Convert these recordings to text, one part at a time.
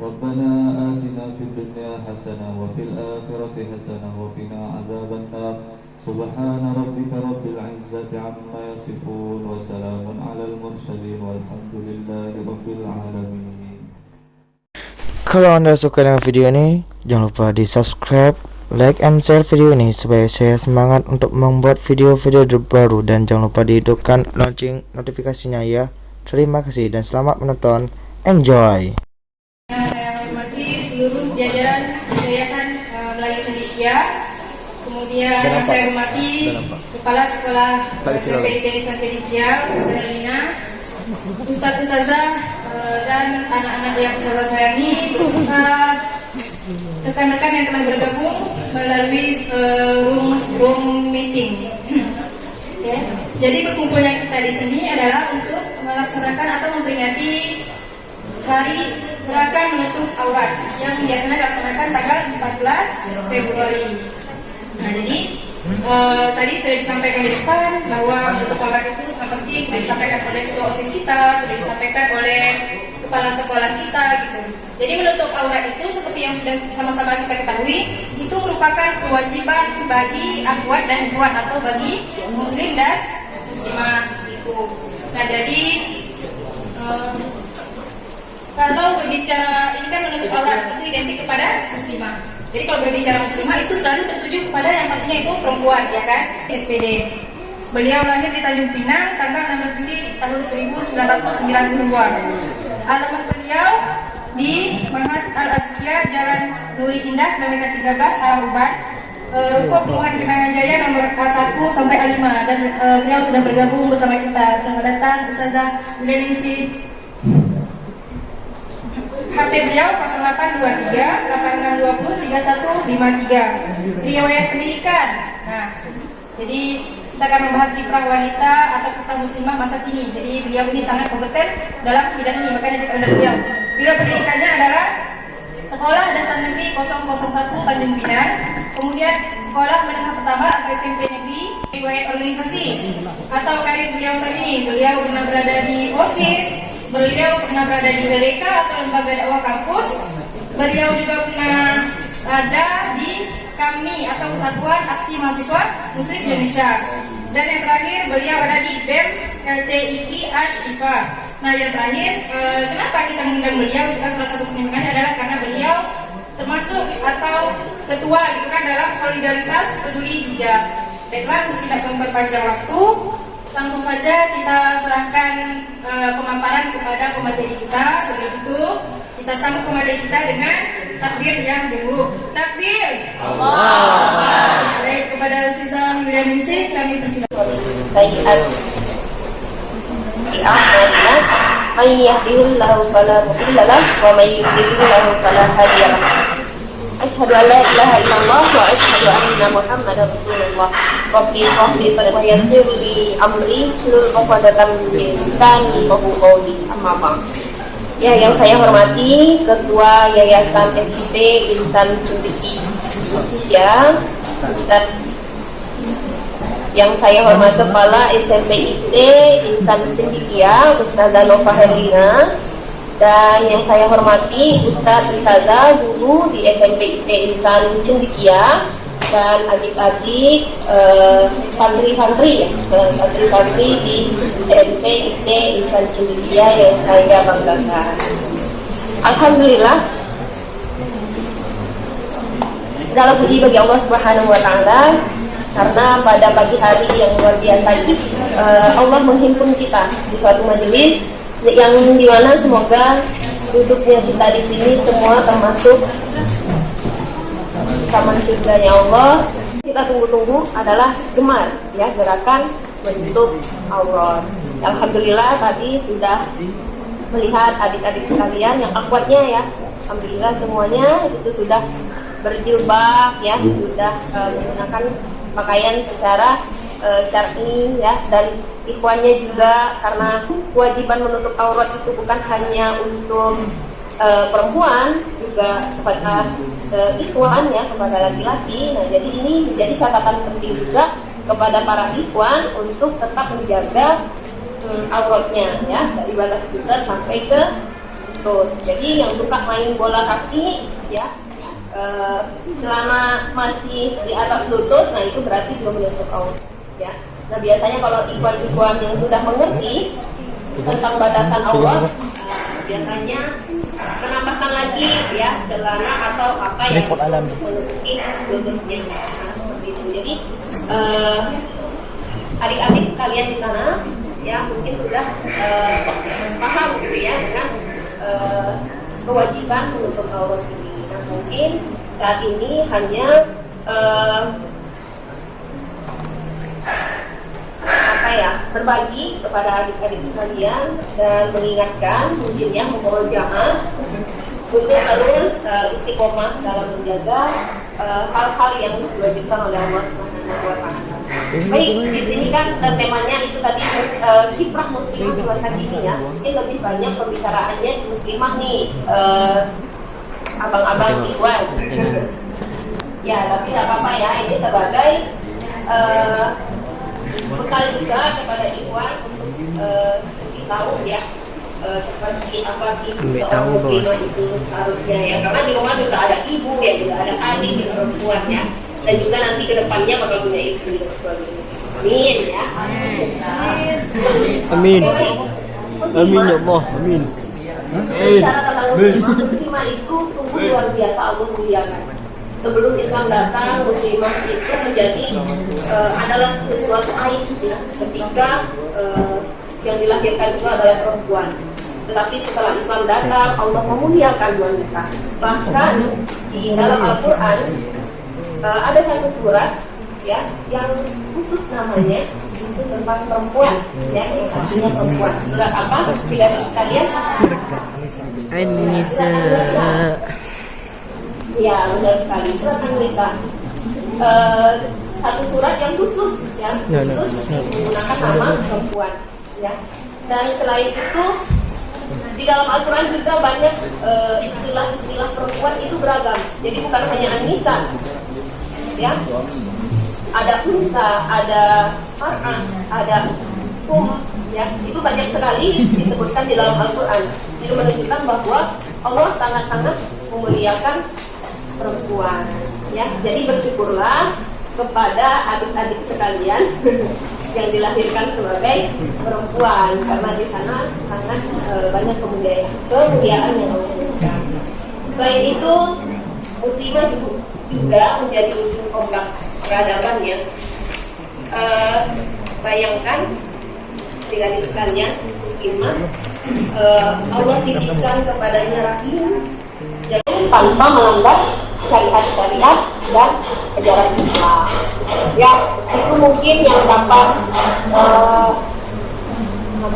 ربنا آتنا في الدنيا حسنة وفي الآخرة حسنة وقنا عذاب النار سبحان ربك رب العزة عما يصفون وسلام على المرسلين والحمد لله رب العالمين. Kalau Anda suka dengan video ini, jangan lupa di subscribe, like, and share video ini supaya saya semangat untuk membuat video-video terbaru, dan jangan lupa dihidupkan lonceng notifikasinya ya. Terima kasih dan selamat menonton. Enjoy. Saya hormati seluruh jajaran Yayasan Melayu Cendekia. Kemudian saya hormati Kepala Sekolah SMP Yayasan Cendekia, Ustazah Elina, Ustazah dan anak-anak yang Ustazah sayangi, beserta rekan-rekan yang telah bergabung melalui room meeting. Ya. Jadi berkumpulnya kita di sini adalah untuk melaksanakan atau memperingati Hari Gerakan Menutup Aurat yang biasanya dilaksanakan tanggal 14 Februari. Nah, jadi tadi sudah disampaikan di depan bahwa menutup aurat itu sangat penting, sudah disampaikan oleh ketua OSIS kita, sudah disampaikan oleh kepala sekolah kita gitu. Jadi menutup aurat itu seperti yang sudah sama-sama kita ketahui, itu merupakan kewajiban bagi akhwat dan ikhwan atau bagi muslim dan muslimah seperti itu. Nah, jadi kalau berbicara ini kan menutup aurat itu identik kepada muslimah. Jadi kalau berbicara muslimah itu selalu tertuju kepada yang pastinya itu perempuan, ya kan? SPD. Beliau lahir di Tanjung Pinang tanggal 16 Juli tahun 1992. Alamat beliau di Mahat Al-Azkiyah, Jalan Nuri Indah, Kilometer 13, Haruban, Ruko Perumahan Kenangan Jaya nomor A1 sampai A5, dan beliau sudah bergabung bersama kita. Selamat datang Ustazah Leningsih. HP beliau 0823 8620 3153. Riwayat pendidikan. Nah, jadi kita akan membahas kiprah wanita atau kiprah muslimah masa kini. Jadi beliau ini sangat kompeten dalam bidang ini, makanya kita undang beliau. Beliau pendidikannya adalah Sekolah Dasar Negeri 001 Tanjung Pinang, kemudian Sekolah Menengah Pertama atau SMP Negeri. Riwayat organisasi atau karir beliau saat ini, beliau pernah berada di OSIS, beliau pernah berada di LDK atau Lembaga Dakwah Kampus. Beliau juga pernah ada di KAMI atau Kesatuan Aksi Mahasiswa Muslim Indonesia. Dan yang terakhir beliau ada di BEM LTII Ashifa. Nah, yang terakhir, kenapa kita mengundang beliau? Itu kan salah satu pertimbangannya adalah karena beliau termasuk atau ketua gitu kan dalam solidaritas peduli hijab. Baiklah, untuk tidak memperpanjang waktu, langsung saja kita serahkan pemaparan kepada pemateri kita. Sebelum itu kita sambut pemateri kita dengan takbir yang gemuruh. Takbir! Allah. Baik, kepada Ustazah Leningsih kami persilakan. Man yahdihillahu fala mudilla lahu wa man yudlilhu fala hadiya lahu. Asyhadu an la ilaha illallah wa asyhadu anna Muhammadar Rasulullah. Rabbi shrah li sadri wa yassir li amri hlul 'uqdatam min lisani yafqahu qawli. Amma ba'd. Ya, yang saya hormati Ketua Yayasan SD Insan Cendekia, dan yang saya hormati Kepala SMP IT Insan Cendekia, Ustazah Nova Herlina, dan yang saya hormati Ustazah guru di SMP IT Insan Cendekia, dan adik-adik santri-santri ya, santri-santri di SMP IT Insan Cendekia yang saya banggakan. Alhamdulillah, segala puji bagi Allah Subhanahu wa taala, karena pada pagi hari yang luar biasa ini Allah menghimpun kita di suatu majelis yang dimana semoga duduknya kita di sini semua termasuk taman surganya Allah. Kita tunggu-tunggu adalah gemar ya, gerakan menutup aurat. Alhamdulillah tadi sudah melihat adik-adik sekalian yang akhwatnya ya, alhamdulillah semuanya itu sudah berjilbab ya, sudah menggunakan pakaian secara syar'i ya, dan ikhwannya juga, karena kewajiban menutup aurat itu bukan hanya untuk perempuan, juga kepada ikhwan ya, kepada laki-laki. Nah, jadi ini menjadi catatan penting juga kepada para ikhwan untuk tetap menjaga auratnya ya, dari batas putar sampai ke lutut. Jadi yang suka main bola kaki ya, selama masih di atas lutut, nah itu berarti belum menutup aurat ya. Nah biasanya kalau ikhwan-ikhwan yang sudah mengerti tentang batasan aurat, biasanya menambahkan lagi ya celana atau apa yang menutupi lututnya. Nah, seperti itu. Jadi adik-adik sekalian di sana ya mungkin sudah paham gitu ya dengan kewajiban menutup aurat ini. Nah, mungkin saat ini hanya berbagi kepada adik-adik sekalian dan mengingatkan mungkin ya memurojaah untuk terus istiqomah dalam menjaga hal-hal yang diwajibkan oleh Allah Subhanahu wa Ta'ala. Baik, di sini kan temanya itu tadi kiprah muslimah di masa kini ya. Mungkin lebih banyak pembicaraannya di muslimah nih, abang-abang ikhwan. Ya, tapi nggak apa-apa ya. Ini sebagai bekal juga kepada ikhwan untuk lebih tahu ya seperti apa sih seorang muslimah itu seharusnya ya. Karena di rumah juga ada ibu ya, juga ada adik di perempuan ya. Dan juga nanti kedepannya bakal punya istri dan suami. Amin ya. Amin. Amin ya Allah. Amin. Bicara tentang muslimah itu sungguh luar biasa Allah muliakan. Sebelum Islam datang, muslimah itu menjadi adalah sesuatu aib ya, ketika yang dilahirkan itu adalah perempuan. Tetapi setelah Islam datang, Allah memuliakan wanita. Bahkan di dalam Al-Quran ada satu surat ya yang khusus namanya itu tentang perempuan ya, yang artinya perempuan. Surat apa? Tidak sekalian. An-Nisa. Ya, benar sekali. Surat An-Nisa. Satu surat yang khusus ya, khusus menggunakan nama perempuan ya. Dan selain itu di dalam Al-Quran juga banyak istilah-istilah perempuan itu beragam. Jadi bukan hanya An-Nisa ya. Ada unsa, ada mar'ah, ada ya. Itu banyak sekali disebutkan di dalam Al-Quran. Itu menunjukkan bahwa Allah sangat-sangat memuliakan perempuan ya. Jadi bersyukurlah kepada adik-adik sekalian yang dilahirkan sebagai perempuan, karena di sana sangat banyak kemuliaan yang Allah berikan. Selain itu muslimah juga menjadi ujung tombak peradaban ya. Bayangkan adik-adik sekalian muslimah, Allah titipkan kepadanya rahim, jadi tanpa melanggar syariat-syariat dan ajaran Islam. Ya, itu mungkin yang dapat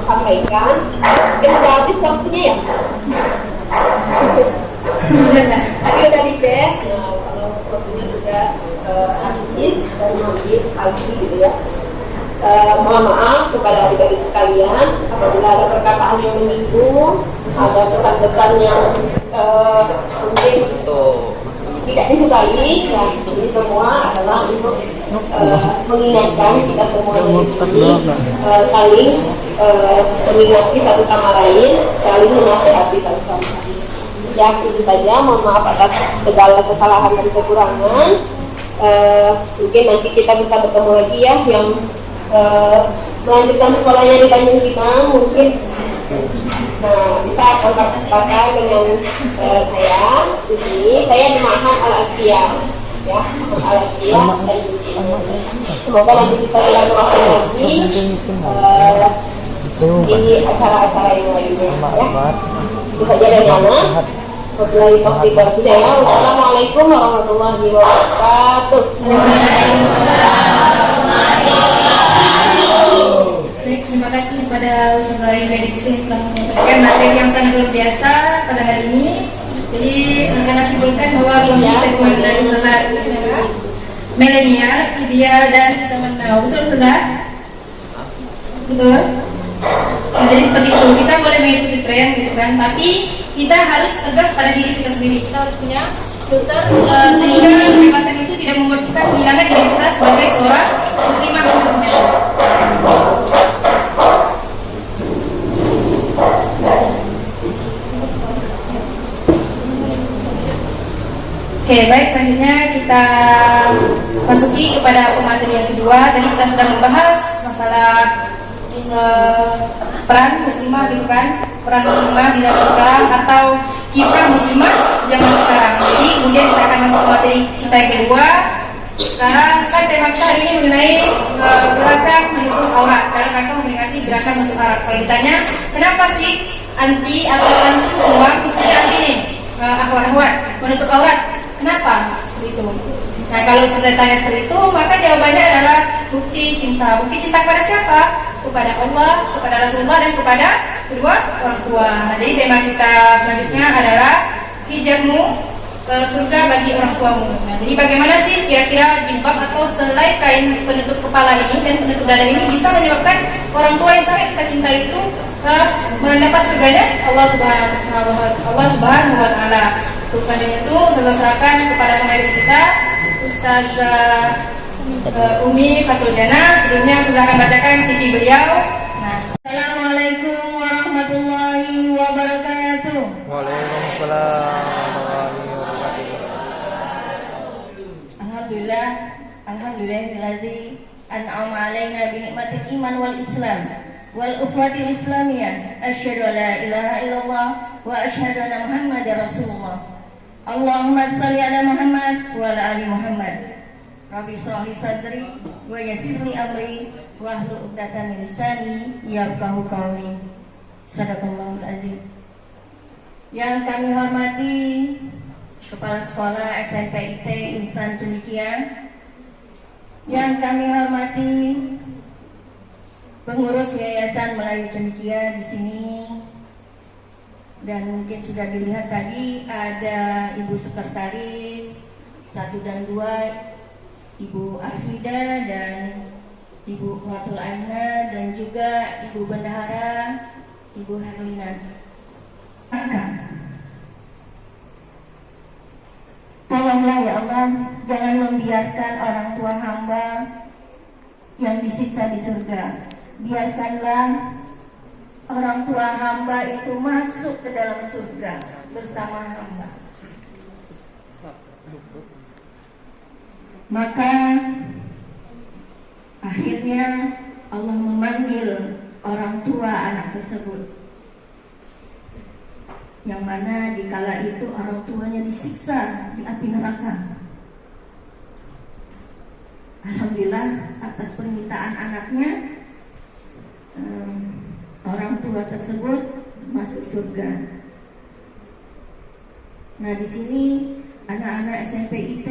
sampaikan. Mungkin sudah habis waktunya ya. Tadi udah dicek. Nah, kalau waktunya sudah habis dan maghrib pagi gitu ya. Mohon maaf kepada adik-adik sekalian apabila ada perkataan yang menyinggung, ada pesan-pesan yang mungkin tidak disukai ya. Ini semua adalah untuk mengingatkan kita semuanya di sini, saling mengingati satu sama lain, saling menasihati satu sama lain. Ya, itu saja. Mohon maaf atas segala kesalahan dan kekurangan. Mungkin nanti kita bisa bertemu lagi ya, yang melanjutkan sekolahnya di Tanjung Pinang mungkin. Nah, bisa kontak dengan saya di sini. Saya di Ma'had Al-Atqiyah ya, Al-Atqiyah. Semoga nanti bisa dilakukan lagi di acara-acara yang lainnya ya. Itu saja dari Ana. Wabillahi taufiq wal hidayah. Wassalamualaikum warahmatullahi wabarakatuh. Baik, terima kasih kepada Ustaz Zahri Bediksi telah menyampaikan materi yang sangat luar biasa pada hari ini. Jadi karena simpulkan bahwa closing statement dari Ustaz Zahri adalah milenial, ideal dan zaman now. Betul Ustaz Zahri? Betul? Nah, jadi seperti itu, kita boleh mengikuti tren gitu kan, tapi kita harus tegas pada diri kita sendiri. Kita harus punya filter sehingga kebebasan itu tidak membuat kita kehilangan identitas sebagai seorang muslimah khususnya. Oke, baik, selanjutnya kita masuki kepada pemateri yang kedua. Tadi kita sudah membahas masalah peran muslimah gitu kan, peran muslimah di zaman sekarang atau kiprah muslimah zaman sekarang. Jadi kemudian kita akan masuk ke materi kita yang kedua. Sekarang kan tema kita hari ini mengenai gerakan menutup aurat dalam rangka memperingati gerakan menutup aurat. Kalau ditanya kenapa sih anti atau antum semua, khususnya anti nih akhwat-akhwat menutup aurat, kenapa seperti itu? Nah, kalau sudah tanya seperti itu, maka jawabannya adalah bukti cinta. Bukti cinta kepada siapa? Kepada Allah, kepada Rasulullah, dan kepada kedua orang tua. Nah, jadi tema kita selanjutnya adalah hijabmu surga bagi orang tuamu. Nah, jadi bagaimana sih kira-kira jilbab atau selai kain penutup kepala ini dan penutup dada ini bisa menyebabkan orang tua yang sangat kita cinta itu mendapat surganya Allah Subhanahu wa Ta'ala. Untuk selanjutnya itu saya serahkan kepada pemateri kita, Ustazah Umi Fatul Jana. Sebelumnya Ustazah akan bacakan CV beliau. Nah, Assalamualaikum warahmatullahi wabarakatuh. Waalaikumsalam warahmatullahi wabarakatuh. Alhamdulillahilladzi an'ama 'alaina bi nikmatil iman wal islam wal ukhwatil islamiyah. Asyhadu an la ilaha illallah wa asyhadu anna Muhammadar Rasulullah. Allahumma shalli ala Muhammad wa ala ali Muhammad. Rabbi shrah li sadri wa yassir li amri wahlul 'uqdatam min lisani yafqahu qawli. Shadaqallahul azim. Yang kami hormati Kepala Sekolah SMP IT Insan Cendekia, yang kami hormati pengurus Yayasan Melayu Cendekia di sini, dan mungkin sudah dilihat tadi ada Ibu Sekretaris 1 dan 2, Ibu Arfida dan Ibu Watul Aina, dan juga Ibu Bendahara, Ibu Herlina. Tolonglah ya Allah, jangan membiarkan orang tua hamba yang disisa di surga. Biarkanlah orang tua hamba itu masuk ke dalam surga bersama hamba. Maka akhirnya Allah memanggil orang tua anak tersebut, yang mana dikala itu orang tuanya disiksa di api neraka. Alhamdulillah atas permintaan anaknya, orang tua tersebut masuk surga. Nah, di sini anak-anak SMP IT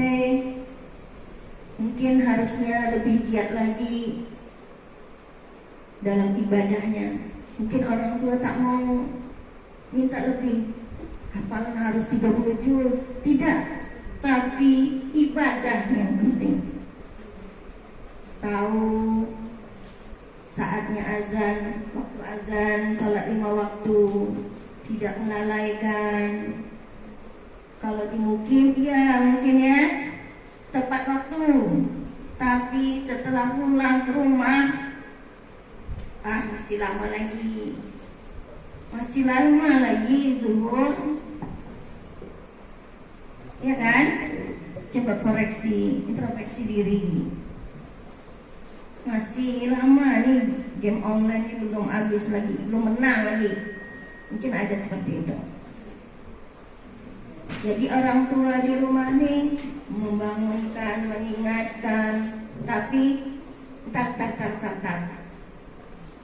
mungkin harusnya lebih giat lagi dalam ibadahnya. Mungkin orang tua tak mau minta lebih, hafalan harus 30 juz, tidak, tapi ibadah yang penting. Tahu saatnya azan, waktu azan, salat 5 waktu, tidak melalaikan. Kalau di mungkin ya tepat waktu, tapi setelah pulang ke rumah masih lama lagi, masih lama lagi zuhur, ya kan? Coba koreksi, introspeksi diri. Masih lama nih, game online ini belum habis lagi, belum menang lagi. Mungkin ada seperti itu. Jadi orang tua di rumah nih membangunkan, mengingatkan, tapi tak.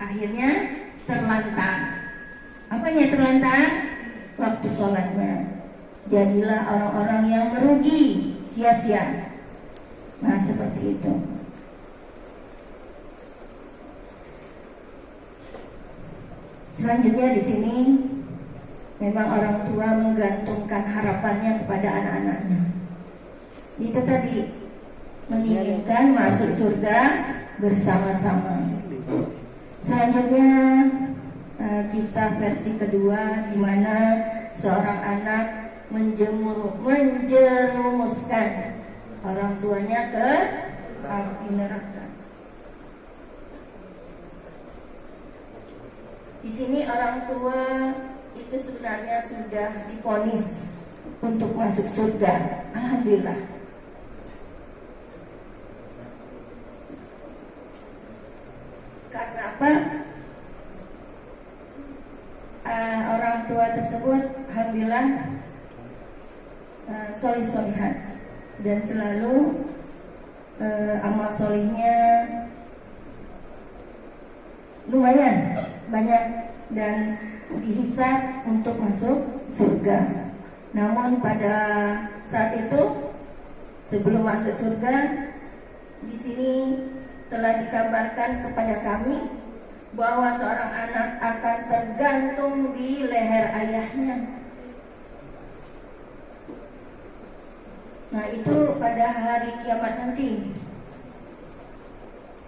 Akhirnya terlantar. Apanya terlantar? Waktu sholatnya. Jadilah orang-orang yang merugi, sia-sia. Nah, seperti itu. Selanjutnya di sini memang orang tua menggantungkan harapannya kepada anak-anaknya. Itu tadi, menginginkan masuk surga bersama-sama. Selanjutnya kisah versi kedua, di mana seorang anak menjerumuskan orang tuanya ke api neraka. Di sini orang tua itu sebenarnya sudah divonis untuk masuk surga. Alhamdulillah. Karena apa? Orang tua tersebut alhamdulillah solih-solihan dan selalu amal solihnya lumayan banyak dan dihisab untuk masuk surga. Namun pada saat itu sebelum masuk surga, di sini telah dikabarkan kepada kami bahwa seorang anak akan tergantung di leher ayahnya. Nah, itu pada hari kiamat nanti.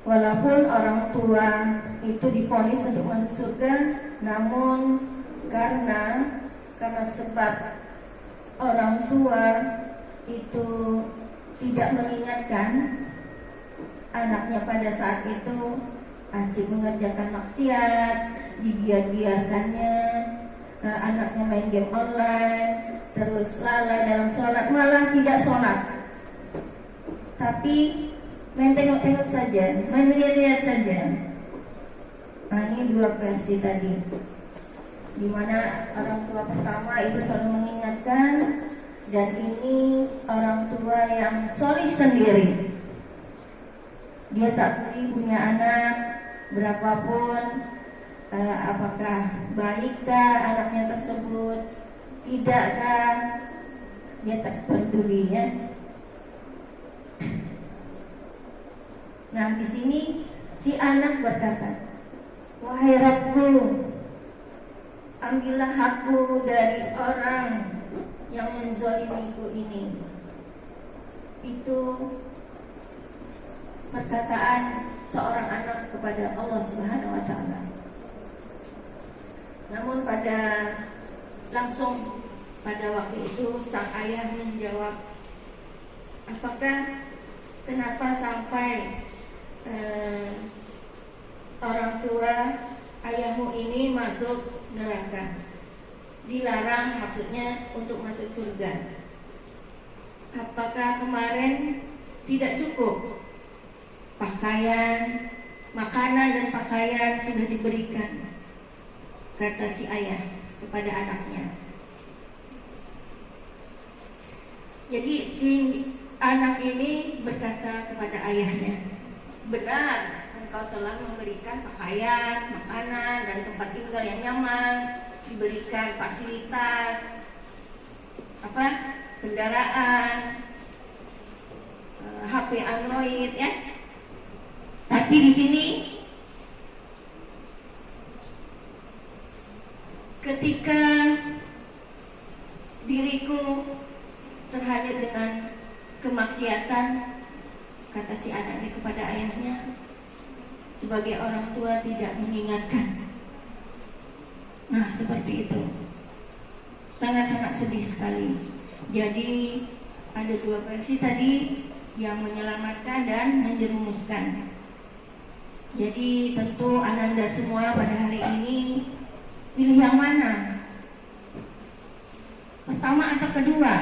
Walaupun orang tua itu divonis untuk masuk surga, namun karena sebab orang tua itu tidak mengingatkan anaknya pada saat itu asik mengerjakan maksiat, dibiarkannya, anaknya main game online, terus lalai dalam sholat, malah tidak sholat, tapi main tengok-tengok saja, main lihat-lihat saja. Nah, ini dua versi tadi, dimana orang tua pertama itu selalu mengingatkan, dan ini orang tua yang solih sendiri. Dia tak peduli punya anak berapapun, apakah baikkah anaknya tersebut, tidakkah, dia tak peduli ya. Nah, di sini si anak berkata, "Wahai Rabbku, ambillah hakku dari orang yang menzalimiku ini." Itu perkataan seorang anak kepada Allah Subhanahu wa taala. Namun langsung pada waktu itu sang ayah menjawab, "Apakah kenapa sampai orang tua ayahmu ini masuk neraka? Dilarang maksudnya untuk masuk surga. Apakah kemarin tidak cukup pakaian, makanan dan pakaian sudah diberikan?" Kata si ayah kepada anaknya. Jadi si anak ini berkata kepada ayahnya, "Benar, engkau telah memberikan pakaian, makanan, dan tempat tinggal yang nyaman, diberikan fasilitas, kendaraan, HP Android, ya. Tapi di sini ketika diriku terhanyut dengan kemaksiatan," kata si anaknya kepada ayahnya, "sebagai orang tua tidak mengingatkan." Nah, seperti itu. Sangat-sangat sedih sekali. Jadi ada dua versi tadi, yang menyelamatkan dan menjerumuskan. Jadi tentu ananda semua pada hari ini pilih yang mana? Pertama atau kedua?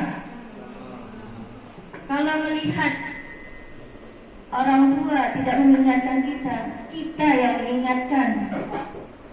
Kalau melihat orang tua tidak mengingatkan kita, kita yang mengingatkan,